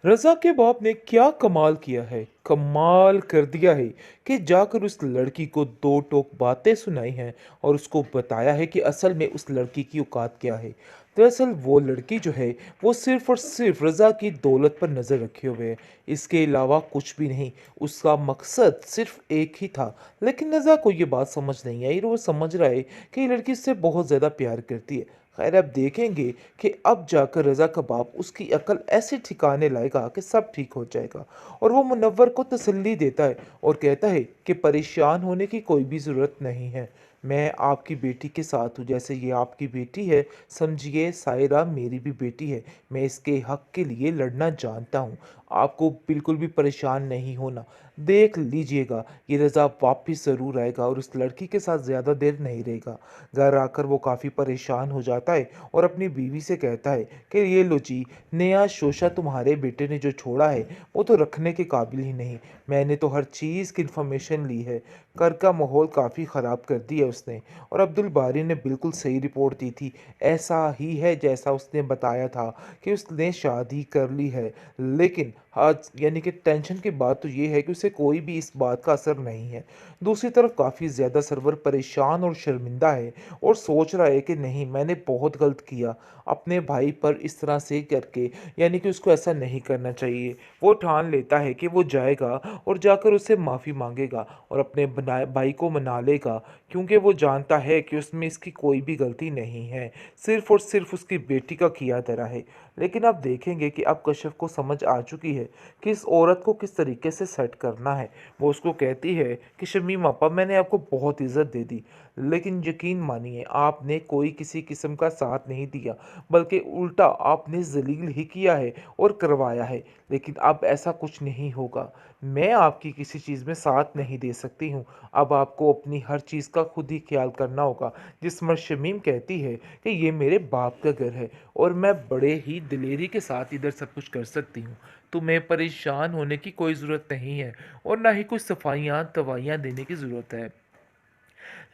रज़ा के बाप ने क्या कमाल किया है, कमाल कर दिया है कि जाकर उस लड़की को दो टोक बातें सुनाई हैं और उसको बताया है कि असल में उस लड़की की औकात क्या है। दरअसल वो लड़की जो है वो सिर्फ़ और सिर्फ़ रज़ा की दौलत पर नज़र रखे हुए है, इसके अलावा कुछ भी नहीं। उसका मकसद सिर्फ़ एक ही था, लेकिन रज़ा को ये बात समझ नहीं आई और वो समझ रहा है कि ये लड़की उससे बहुत ज़्यादा प्यार करती है। खैर अब देखेंगे कि अब जाकर रज़ा का बाप उसकी अकल ऐसे ठिकाने लाएगा कि सब ठीक हो जाएगा। और वो मुनव्वर को तसल्ली देता है और कहता है कि परेशान होने की कोई भी ज़रूरत नहीं है। मैं आपकी बेटी के साथ हूँ, जैसे ये आपकी बेटी है, समझिए सायरा मेरी भी बेटी है। मैं इसके हक के लिए लड़ना जानता हूँ। आपको बिल्कुल भी परेशान नहीं होना। देख लीजिएगा, ये रज़ा वापिस ज़रूर आएगा और उस लड़की के साथ ज़्यादा देर नहीं रहेगा। घर आकर वो काफ़ी परेशान हो जाता है और अपनी बीवी से कहता है कि ये लो जी, नया शोशा तुम्हारे बेटे ने जो छोड़ा है वो तो रखने के काबिल ही नहीं। मैंने तो हर चीज़ की इन्फॉर्मेशन ली है। घर का माहौल काफ़ी ख़राब कर दिया उसने। और अब्दुल बारी ने बिल्कुल सही रिपोर्ट दी थी। ऐसा ही है जैसा उसने बताया था कि उसने शादी कर ली है। लेकिन आज यानी कि टेंशन की बात तो ये है कि उसे कोई भी इस बात का असर नहीं है। दूसरी तरफ काफ़ी ज़्यादा सरवर परेशान और शर्मिंदा है और सोच रहा है कि नहीं, मैंने बहुत गलत किया अपने भाई पर इस तरह से करके, यानी कि उसको ऐसा नहीं करना चाहिए। वो ठान लेता है कि वो जाएगा और जाकर उससे माफ़ी मांगेगा और अपने भाई को मना लेगा, क्योंकि वो जानता है कि उसमें इसकी कोई भी गलती नहीं है, सिर्फ और सिर्फ उसकी बेटी का किया धरा है। लेकिन अब देखेंगे कि अब कश्यप को समझ आ चुकी है कि इस औरत को किस तरीके से सेट करना है। वो उसको कहती है कि शमीम आपा, मैंने आपको बहुत इज़्ज़त दे दी, लेकिन यकीन मानिए आपने कोई किसी किस्म का साथ नहीं दिया, बल्कि उल्टा आपने ज़लील ही किया है और करवाया है। लेकिन अब ऐसा कुछ नहीं होगा। मैं आपकी किसी चीज़ में साथ नहीं दे सकती हूँ। अब आपको अपनी हर चीज़ का खुद ही ख्याल करना होगा। जिस पर शमीम कहती है कि ये मेरे बाप का घर है और मैं बड़े ही दिलेरी के साथ इधर सब कुछ कर सकती हूँ। तुम्हें परेशान होने की कोई ज़रूरत नहीं है और ना ही कुछ सफाइयाँ-तवाइयाँ देने की ज़रूरत है।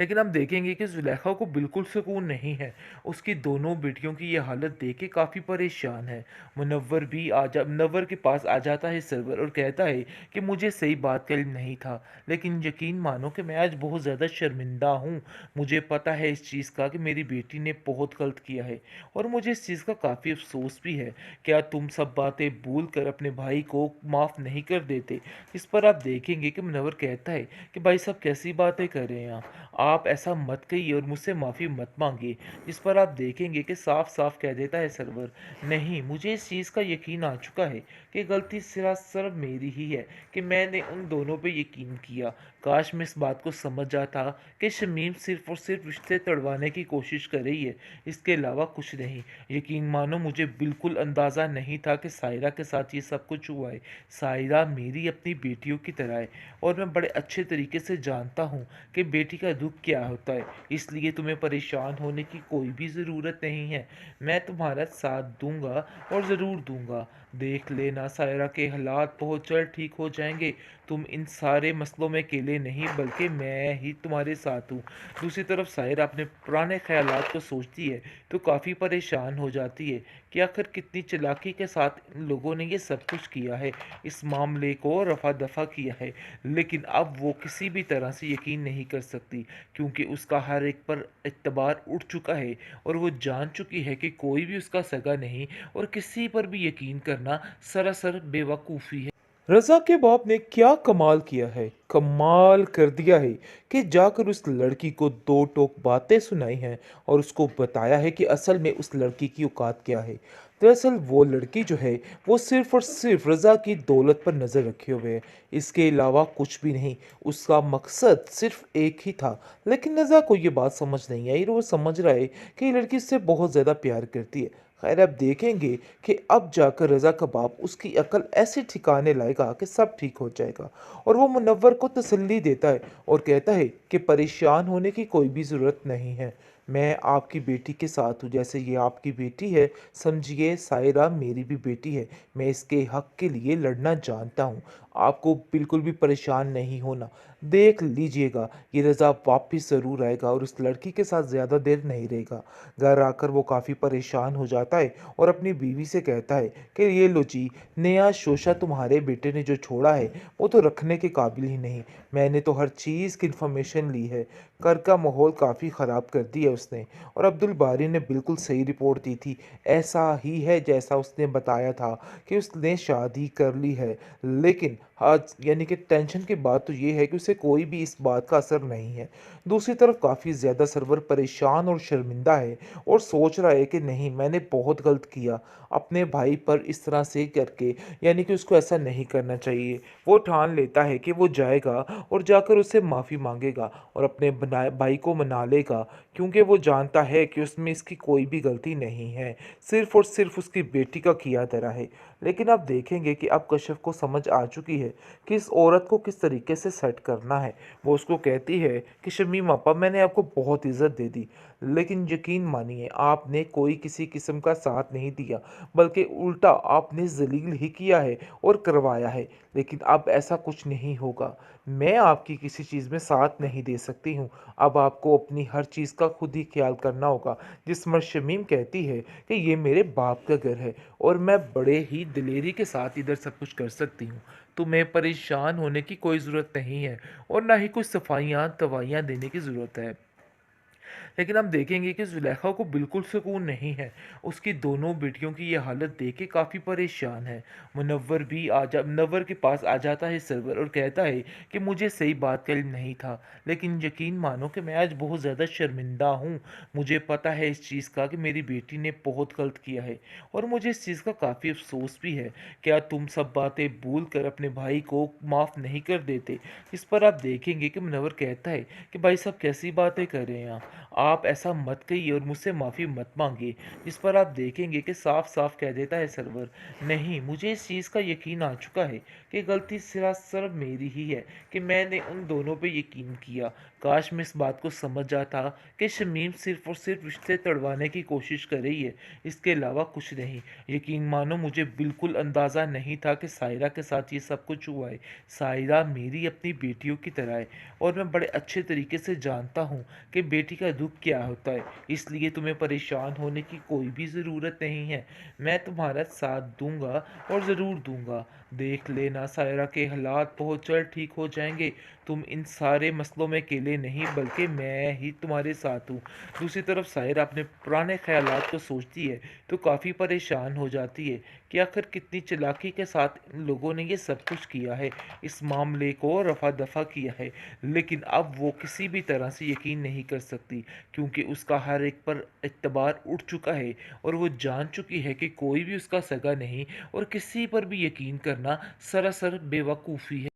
लेकिन हम देखेंगे कि ज़ुलेखा को बिल्कुल सुकून नहीं है। उसकी दोनों बेटियों की ये हालत देख के काफ़ी परेशान है। मुनव्वर के पास आ जाता है सरवर और कहता है कि मुझे सही बात का इल्म नहीं था, लेकिन यकीन मानो कि मैं आज बहुत ज़्यादा शर्मिंदा हूँ। मुझे पता है इस चीज़ का कि मेरी बेटी ने बहुत गलत किया है और मुझे इस चीज़ का काफ़ी अफ़सोस भी है। क्या तुम सब बातें भूल कर अपने भाई को माफ़ नहीं कर देते? इस पर आप देखेंगे कि मुनव्वर कहता है कि भाई साहब कैसी बातें कर रहे हैं आप ऐसा मत कहिए और मुझसे माफ़ी मत मांगिए। इस पर आप देखेंगे कि साफ साफ कह देता है सरवर, नहीं, मुझे इस चीज़ का यकीन आ चुका है कि गलती सिर्फ मेरी ही है कि मैंने उन दोनों पे यकीन किया। काश मैं इस बात को समझ जाता कि शमीम सिर्फ और सिर्फ रिश्ते तड़वाने की कोशिश कर रही है, इसके अलावा कुछ नहीं। यकीन मानो मुझे बिल्कुल अंदाज़ा नहीं था कि सायरा के साथ ये सब कुछ हुआ है। सायरा मेरी अपनी बेटियों की तरह है और मैं बड़े अच्छे तरीके से जानता हूँ कि बेटी का दुख क्या होता है, इसलिए तुम्हें परेशान होने की कोई भी ज़रूरत नहीं है। मैं तुम्हारा साथ दूंगा और ज़रूर दूंगा। देख लेना, सायरा के हालात बहुत जल्द ठीक हो जाएंगे। तुम इन सारे मसलों में अकेले नहीं, बल्कि मैं ही तुम्हारे साथ हूँ। दूसरी तरफ सायरा अपने पुराने ख्यालात को सोचती है तो काफ़ी परेशान हो जाती है कि आखिर कितनी चालाकी के साथ इन लोगों ने ये सब कुछ किया है, इस मामले को रफा दफा किया है। लेकिन अब वो किसी भी तरह से यकीन नहीं कर सकती, क्योंकि उसका हर एक पर एतबार उठ चुका है और वो जान चुकी है कि कोई भी उसका सगा नहीं और किसी पर भी यकीन करना सरासर बेवकूफ़ी है। रज़ा के बाप ने क्या कमाल किया है, कमाल कर दिया है कि जाकर उस लड़की को दो टोक बातें सुनाई हैं और उसको बताया है कि असल में उस लड़की की औकात क्या है। दरअसल वो लड़की जो है वो सिर्फ और सिर्फ रज़ा की दौलत पर नज़र रखे हुए है, इसके अलावा कुछ भी नहीं। उसका मकसद सिर्फ एक ही था, लेकिन रज़ा को ये बात समझ नहीं आई और वो समझ रहा है कि ये लड़की उससे बहुत ज़्यादा प्यार करती है। खैर अब देखेंगे कि अब जाकर रज़ा का बाप उसकी अकल ऐसे ठिकाने लाएगा कि सब ठीक हो जाएगा। और वो मुनव्वर को तसल्ली देता है और कहता है कि परेशान होने की कोई भी ज़रूरत नहीं है। मैं आपकी बेटी के साथ हूँ, जैसे ये आपकी बेटी है, समझिए सायरा मेरी भी बेटी है। मैं इसके हक़ के लिए लड़ना जानता हूँ। आपको बिल्कुल भी परेशान नहीं होना। देख लीजिएगा, ये रज़ा वापिस ज़रूर आएगा और उस लड़की के साथ ज़्यादा देर नहीं रहेगा। घर आकर वो काफ़ी परेशान हो जाता है और अपनी बीवी से कहता है कि ये लो जी, नया शोशा तुम्हारे बेटे ने जो छोड़ा है, वो तो रखने के काबिल ही नहीं। मैंने तो हर चीज़ की इन्फॉर्मेशन ली है। घर का माहौल काफ़ी ख़राब कर दिया उसने और अब्दुल बारी ने बिल्कुल सही रिपोर्ट दी थी। ऐसा ही है जैसा उसने बताया था कि उसने शादी कर ली है। लेकिन आज यानी कि टेंशन की बात तो ये है कि उसे कोई भी इस बात का असर नहीं है। दूसरी तरफ काफ़ी ज़्यादा सरवर परेशान और शर्मिंदा है और सोच रहा है कि नहीं, मैंने बहुत गलत किया अपने भाई पर इस तरह से करके, यानी कि उसको ऐसा नहीं करना चाहिए। वो ठान लेता है कि वो जाएगा और जाकर उससे माफ़ी माँगेगा और अपने बनाए भाई को मना लेगा, क्योंकि वो जानता है कि उसमें इसकी कोई भी गलती नहीं है, सिर्फ़ और सिर्फ़ उसकी बेटी का किया धरा है। लेकिन आप देखेंगे कि अब कशिफ को समझ आ चुकी है कि इस औरत को किस तरीके से सेट करना है। वो उसको कहती है कि शमीम आपा, मैंने आपको बहुत इज़्ज़त दे दी, लेकिन यकीन मानिए आपने कोई किसी किस्म का साथ नहीं दिया, बल्कि उल्टा आपने ज़लील ही किया है और करवाया है। लेकिन अब ऐसा कुछ नहीं होगा। मैं आपकी किसी चीज़ में साथ नहीं दे सकती हूँ। अब आपको अपनी हर चीज़ का खुद ही ख़्याल करना होगा। जिस पर शमीम कहती है कि ये मेरे बाप का घर है और मैं बड़े ही दिलेरी के साथ इधर सब कुछ कर सकती हूँ। तुम्हें परेशान होने की कोई ज़रूरत नहीं है और ना ही कुछ सफाइयाँ-दवाइयाँ देने की ज़रूरत है। लेकिन हम देखेंगे कि ज़ुलेखा को बिल्कुल सुकून नहीं है। उसकी दोनों बेटियों की ये हालत देख के काफ़ी परेशान है। मुनव्वर के पास आ जाता है सरवर और कहता है कि मुझे सही बात का इल्म नहीं था, लेकिन यकीन मानो कि मैं आज बहुत ज़्यादा शर्मिंदा हूँ। मुझे पता है इस चीज़ का कि मेरी बेटी ने बहुत गलत किया है और मुझे इस चीज़ का काफ़ी अफ़सोस भी है। क्या तुम सब बातें भूल कर अपने भाई को माफ़ नहीं कर देते? इस पर आप देखेंगे कि मुनव्वर कहता है कि भाई साहब, कैसी बातें कर रहे हैं आप ऐसा मत कहिए और मुझसे माफ़ी मत मांगिए। इस पर आप देखेंगे कि साफ साफ कह देता है सरवर, नहीं, मुझे इस चीज़ का यकीन आ चुका है कि गलती सिर्फ मेरी ही है कि मैंने उन दोनों पे यकीन किया। काश मैं इस बात को समझ जाता कि शमीम सिर्फ और सिर्फ रिश्ते तड़वाने की कोशिश कर रही है, इसके अलावा कुछ नहीं। यकीन मानो मुझे बिल्कुल अंदाज़ा नहीं था कि सायरा के साथ ये सब कुछ हुआ है। सायरा मेरी अपनी बेटियों की तरह है और मैं बड़े अच्छे तरीके से जानता हूँ कि बेटी का दुख क्या होता है। इसलिए तुम्हें परेशान होने की कोई भी ज़रूरत नहीं है। मैं तुम्हारा साथ दूंगा और ज़रूर दूंगा। देख लेना, सायरा के हालात बहुत जल्द ठीक हो जाएंगे। तुम इन सारे मसलों में अकेले नहीं, बल्कि मैं ही तुम्हारे साथ हूँ। दूसरी तरफ सायरा अपने पुराने ख्यालात को सोचती है तो काफ़ी परेशान हो जाती है कि आखिर कितनी चालाकी के साथ इन लोगों ने ये सब कुछ किया है, इस मामले को रफा दफा किया है। लेकिन अब वो किसी भी तरह से यकीन नहीं कर सकती, क्योंकि उसका हर एक पर एतबार उठ चुका है और वो जान चुकी है कि कोई भी उसका सगा नहीं और किसी पर भी यकीन करना सरासर बेवकूफ़ी है।